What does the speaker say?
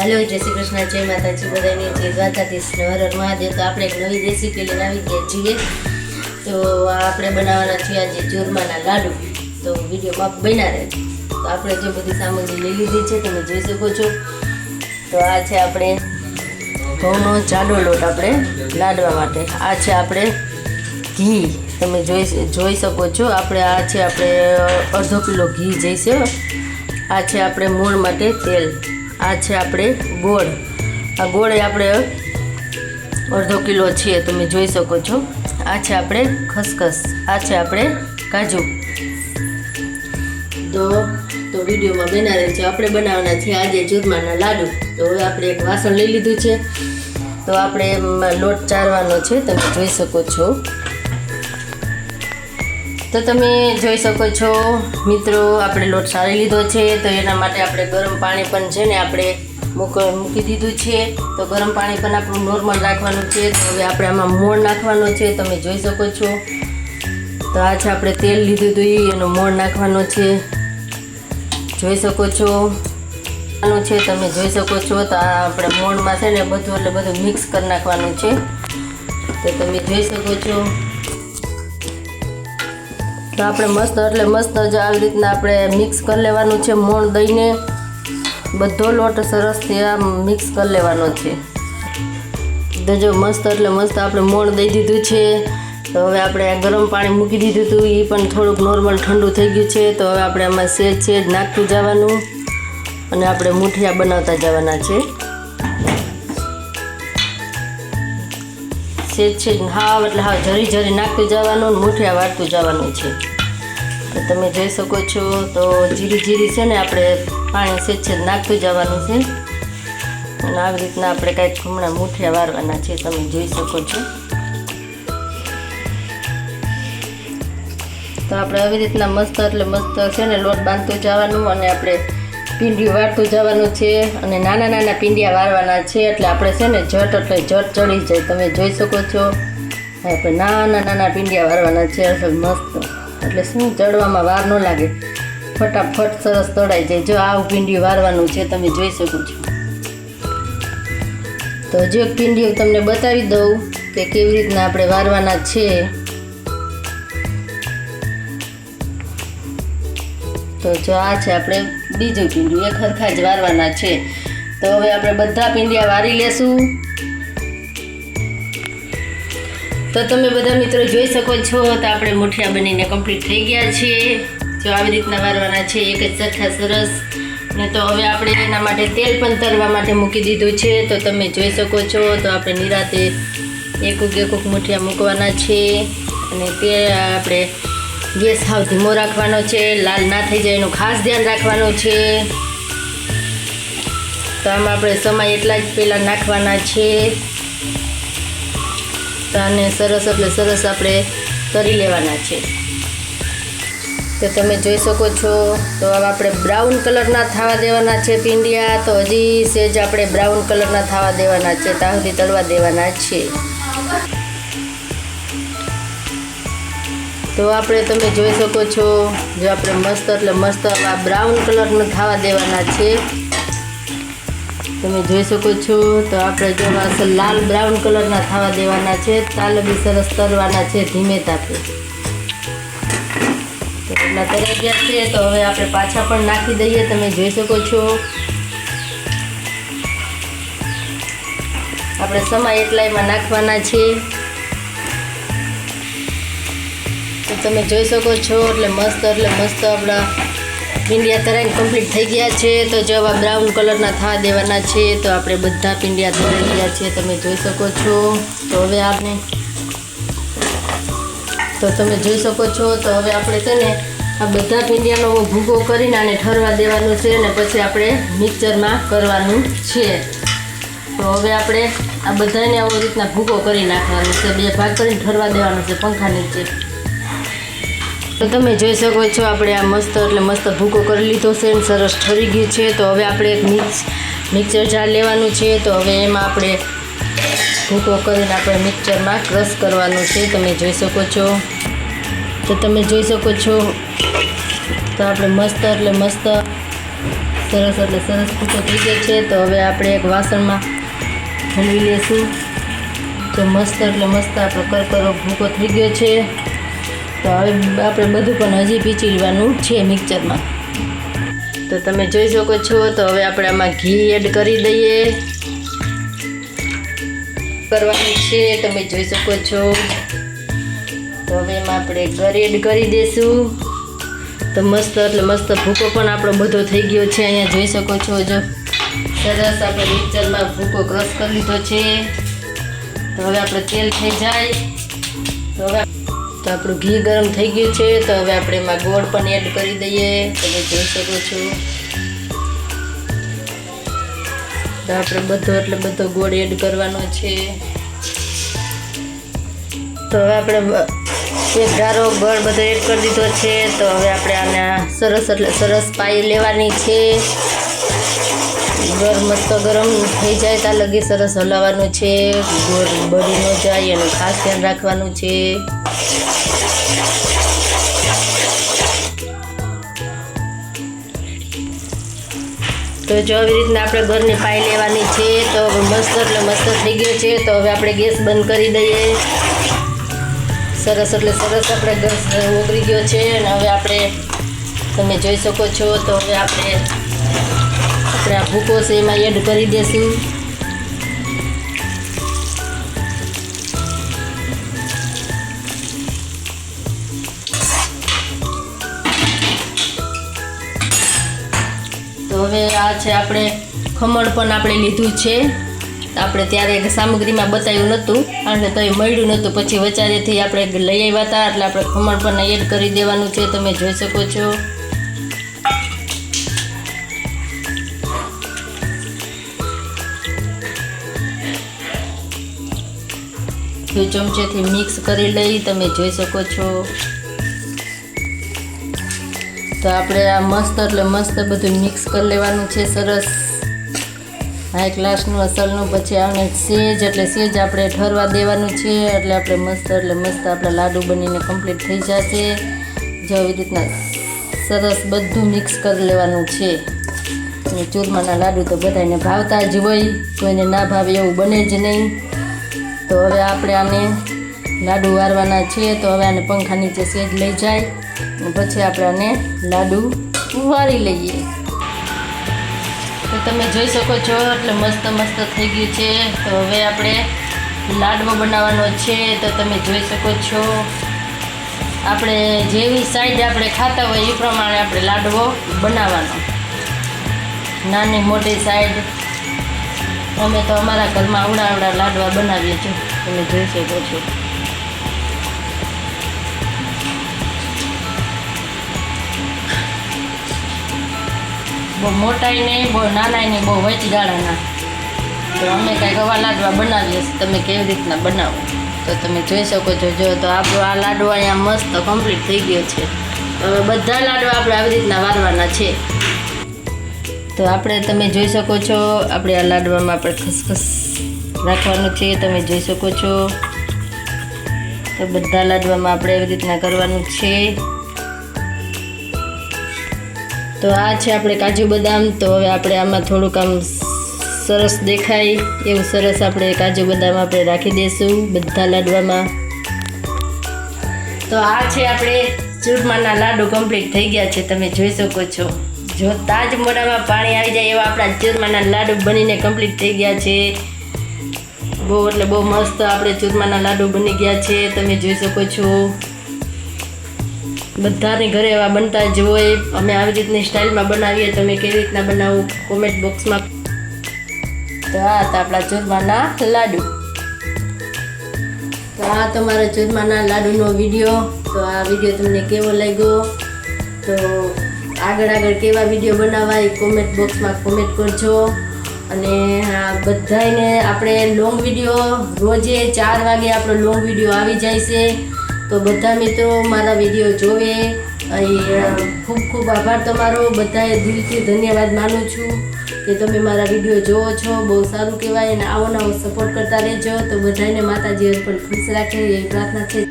Hello जय श्री कृष्ण जय माताजी बधाने जय द्वारकाधीश हर हर महादेव। तो આપણે એક નવી રેસીપી લઈને આવી ગયા છીએ। તો આપણે બનાવવાના છીએ આજે ચૂરમાના લાડુ। તો વિડીયોમાં બન્યા રહે। તો આપણે જે બધી સામગ્રી લઈ લીધી છે તમે જોઈ શકો છો। તો આ છે આપણે ઘઉંનો જાડો લોટ આપણે લાડવા માટે। આ છે આપણે ઘી તમે જોઈ શકો છો। આપણે આ છે આપણે અડધો કિલો ઘી જઈશે। આ છે આપણે મૂળ માટે તેલ। आ है अपने गोड़। आ गोड़ अपने अर्धो किलो है तमे जोई सको छो। आ है अपने खसखस। आ है अपने काजू। तो वीडियो में बना रहे अपने बनावना छे आज चूरमाना लाडू। तो हवे आपणे एक वासण लई लीधुं छे। तो आपणे लोट चारवानो छे तमे जोई सको छो। तो तमे जोई सको छो मित्रों आपणे लोट सारी लीधो छे। तो एना माटे आपणे गरम पाणी पण छे ने आपणे मूकी दीधुं छे। तो गरम पाणी पण आपणुं नॉर्मल राखवानुं छे। तो हवे आपणे आमां मोण नाखवानो छे तमे जोई सको छो। तो आ छे आपणे तेल लीधुं हतुं एनो मोण नाखवानो छे जोई सको छो। छे तमे जोई सको छो। तो आ आपणे मोणमां छे ने बधुं એટલે બધું મિક્સ કરી નાખવાનું છે। તો તમે જોઈ શકો છો। तो આપણે મસ્ત એટલે મસ્ત જ આવી રીતના આપણે મિક્સ કરી લેવાનું છે। મોણ દઈને બધો લોટ સરસથી આ મિક્સ કરી લેવાનો છે। તો જો મસ્ત એટલે મસ્ત આપણે મોણ દઈ દીધું છે। તો હવે આપણે આ ગરમ પાણી મૂકી દીધું હતું એ પણ થોડુંક નોર્મલ ઠંડુ થઈ ગયું છે। તો હવે આપણે આમાં સેજ નાખતું જવાનું અને આપણે મુઠિયા બનાવતા જવાના છે। सेज हाव એટલે हाव झरी झरी नाखતું જવાનું અને મુઠિયા વાળતું જવાનું છે। તો તમે જોઈ શકો છો। તો જીરી જીરી છે ને આપણે પાણી સેજ નાખતું જવાનું છે અને આવી રીતના આપણે કાંઈક હમણાં મુઠિયા વાળવાના છે તમે જોઈ શકો છો। તો આપણે આવી રીતના મસ્ત એટલે મસ્ત છે ને લોટ બાંધતું જવાનું અને આપણે પીંડિયું વાળતું જવાનું છે અને નાના નાના પીંડિયા વાળવાના છે એટલે આપણે છે ને ઝટ એટલે ઝટ ચડી જાય તમે જોઈ શકો છો। આપણે નાના નાના પીંડિયા વાળવાના છે મસ્ત એટલે શું ચડવામાં વાર ન લાગે ફટાફટ સરસ તળાઈ જાય। જો આવું પીંડિયું વાળવાનું છે તમે જોઈ શકો છો। તો હજુ એક પીંડિયું તમને બતાવી દઉં કે કેવી રીતના આપણે વાળવાના છે। तो जो आ है अपने बीजू पींडिયું एक हरखा ज वारवाना छे। तो हवे आपणे बधा पींडिया वारी लेशुं। तो तमे बधा मित्रों जोई सको छो। तो आपणे मुठिया बनीने कम्प्लीट थई गया छे। जो આવી રીતના વારવાના છે એક જ સરખા સરસ ને। તો હવે આપણે એના માટે તેલ પણ તરવા માટે મૂકી દીધું છે। તો તમે જોઈ શકો છો। તો આપણે નિરાતે એક મુઠિયા મૂકવાના છે અને તે આપણે गैस हाव धीमो राखवानो छे लाल ना थई जाय एनुं खास ध्यान राखवानुं छे। तो आम आपणे समय एटला ज पहेला नाखवाना छे। तो आने सरस एटले सरस आपणे तरी लेवाना छे। तो तमे जोई सको छो। तो हवे आपणे ब्राउन कलरना थवा देवाना छे पींडिया। तो हजी सेज आपणे ब्राउन कलरना थवा देवाना छे ત્યાં સુધી તળવા દેવાના છે। तो आपणे तमे जोई सको छो। जो आपणे मस्त એટલે मस्त आ ब्राउन कलरनो थवा देवाना छे तमे जोई सको छो। तो आपणे जो आ लाल ब्राउन कलरना थवा देवाना छे ताले बी सरस तरवाना छे धीमे तापे। तो એટલા તરાઈ ગયા છે। तो હવે આપણે પાછા પણ નાખી દઈએ તમે જોઈ શકો છો। આપણે સમય એટલામાં નાખવાના છે। तो तमे जोई सको छो। એટલે मस्त आपणा पींडिया तराई कम्प्लीट थई गया छे। तो जो आ ब्राउन कलरना थवा देवाना छे। तो आपणे बधा पींडिया तराई गया छे तमे जोई सको छो। तो हवे आपणे तो तमे जोई सको छो। तो हवे आपणे छे ने आ बधा पींडियानो भूको करीने आने ठरवा देवानुं छे ने पछी आपणे मिक्सरमां करवानुं छे। तो हवे आपणे आ बधाने આવી રીતના ભૂકો કરી નાખવાનો છે। બે ભાગ કરીને ઠરવા દેવાનો છે પંખા નીચે। तो तमे जोई सको छो आपणे आ मस्त એટલે मस्त भूको કરી લીધો છે અને સરસ ઠરી ગયું છે। તો હવે આપણે એક મિક્સર જાર લેવાનું છે। તો હવે એમાં આપણે ભૂકો કરીને આપણે મિક્સરમાં ક્રશ કરવાનું છે તમે જોઈ શકો છો। તો તમે જોઈ શકો છો। તો આપણે મસ્ત એટલે મસ્ત સરસ એટલે સરસ ભૂકો થઈ ગયો છે. તો હવે આપણે એક વાસણમાં હલવી લઈશું. તો મસ્ત એટલે મસ્ત આપણો કરકરો ભૂકો થઈ ગયો છે. તો હવે આપણે બધું પણ હજી પીસી લેવાનું છે મિક્સરમાં. તો તમે જોઈ શકો છો. તો હવે આપણે આમાં ઘી એડ કરી દઈએ કરવાની છે. તમે જોઈ શકો છો. તો હવે એમાં આપણે ગરી એડ કરી દઈશું. તો મસ્ત એટલે મસ્ત ભૂકો પણ આપણો બધો થઈ ગયો છે. અહીંયા જોઈ શકો છો. જો સરસ આપણે મિક્સરમાં ભૂકો ક્રશ કરી લીધો છે. તો હવે આપણે તેલ થઈ જાય. તો હવે આપણું ઘી ગરમ થઈ ગયું છે. તો હવે આપણે એમાં ગોળ પણ એડ કરી દઈએ. તમે જોઈ શકો છો. તો આપણે બધો ગોળ એડ કરવાનો છે. તો હવે આપણે એક ગારો ગોળ બધો એડ કરી દીધો છે. તો હવે આપણે આને સરસ એટલે સરસ પાઈ લેવાની છે. ગોળ મસ્ત ગરમ થઈ જાય ત્યાં લગી સરસ હલાવવાનું છે. ગોળ બળી ન જાય એનું ખાસ ધ્યાન રાખવાનું છે. તો જો આવી રીતના આપણે ગોળની પાઈ લેવાની છે. તો મસ્ત એટલે મસ્ત થઈ ગયો છે. તો હવે આપણે ગેસ બંધ કરી દઈએ. સરસ એટલે સરસ આપણે ગેસ ઓગળી ગયો છે. અને હવે આપણે તમે જોઈ શકો છો. તો હવે આપણે આ ભૂકો છે એમાં એડ કરી દઈશું. તો હવે આ છે આપણે ખમણ પણ આપણે લીધું છે. આપણે ત્યારે સામગ્રીમાં બતાવ્યું નહોતું અને તો એ મળ્યું નહોતું. પછી વચારેથી આપણે લઈ આવ્યા હતા એટલે આપણે ખમણ પણ એડ કરી દેવાનું છે. તમે જોઈ શકો છો. ચમચેથી મિક્સ કરી લઈ. તમે જોઈ શકો છો. તો આપણે આ મસ્ત એટલે મસ્ત બધું મિક્સ કરી લેવાનું છે. સરસ હાઈ ક્લાસનું અસલનું. પછી આને સેજ એટલે સેજ આપણે ઠરવા દેવાનું છે. એટલે આપણે મસ્ત એટલે મસ્ત આપણા લાડુ બનીને કમ્પ્લીટ થઈ જશે. જો આવી રીતના સરસ બધું મિક્સ કરી લેવાનું છે. અને ચૂરમાના લાડુ તો બધાને ભાવતા જ હોય. કોઈને ના ભાવે એવું બને જ નહીં. તો હવે આપણે આને લાડુ વારવાના છે. તો હવે આને પંખા નીચે સેજ લઈ જાય પછી આપણે આને લાડુ વારી લઈએ. તો તમે જોઈ શકો છો. એટલે મસ્ત મસ્ત થઈ ગયું છે. તો હવે આપણે લાડવો બનાવવાનો છે. તો તમે જોઈ શકો છો. આપણે જેવી સાઈડ આપણે ખાતા હોય એ પ્રમાણે આપણે લાડવો બનાવવાનો. નાની મોટી સાઈડ અમે તો અમારા ઘરમાં આવડા લાડવા બનાવીએ છીએ. તમે જોઈ શકો છો. બહુ મોટાઈ નહીં, બહુ નાનાઈ નહીં, બહુ વચગાળાના. તો અમે કાંઈક આવા લાડવા બનાવીએ છીએ. તમે કેવી રીતના બનાવો તો તમે જોઈ શકો છો. જો તો આપણો આ લાડવો અહીંયા મસ્ત કમ્પ્લીટ થઈ ગયો છે. હવે બધા લાડવા આપણે આવી રીતના વારવાના છે. તો આપણે તમે જોઈ શકો છો. આપણે આ લાડવામાં આપણે ખસખસ રાખવાનું છે. તમે જોઈ શકો છો. તો બધા લાડવામાં આપણે એવી રીતના કરવાનું છે. તો આ છે આપણે કાજુ બદામ. તો હવે આપણે આમાં થોડુંક આમ સરસ દેખાય એવું સરસ આપણે કાજુ બદામ આપણે રાખી દઈશું બધા લાડવામાં. તો આ છે આપણે ચૂરમાના લાડુ કમ્પ્લીટ થઈ ગયા છે. તમે જોઈ શકો છો. જો તાજ મોઢામાં પાણી આવી જાય એવા આપણા ચૂરમાના લાડુ બનીને કમ્પ્લીટ થઈ ગયા છે. બહુ એટલે બહુ મસ્ત આપણે ચૂરમાના લાડુ બની ગયા છે. તમે જોઈ શકો છો. બધાની ઘરે એવા બનતા જ હોય. અમે આવી રીતની સ્ટાઇલમાં બનાવીએ. તમે કેવી રીતના બનાવો કોમેન્ટ બોક્સમાં. તો આ હતા આપણા ચૂરમાના લાડુ. તો આ તમારા ચૂરમાના લાડુનો વિડીયો. તો આ વિડીયો તમને કેવો લાગ્યો? તો આગળ કેવા વિડીયો બનાવવા એ કોમેન્ટ બોક્સમાં કોમેન્ટ કરજો. અને બધાને આપણે લોંગ વિડીયો રોજે 4 વાગે આપણો લોંગ વિડીયો આવી જાય છે. તો બધા મિત્રો મારા વિડીયો જોવે. ખૂબ ખૂબ આભાર તમારો. બધાએ દિલથી ધન્યવાદ માનું છું કે તમે મારા વિડીયો જોવો છો. બહુ સારું કહેવાય. અને આવો નવો સપોર્ટ કરતા રહેજો. તો બધાને માતાજી પણ ખુશ રાખે એવી પ્રાર્થના છે.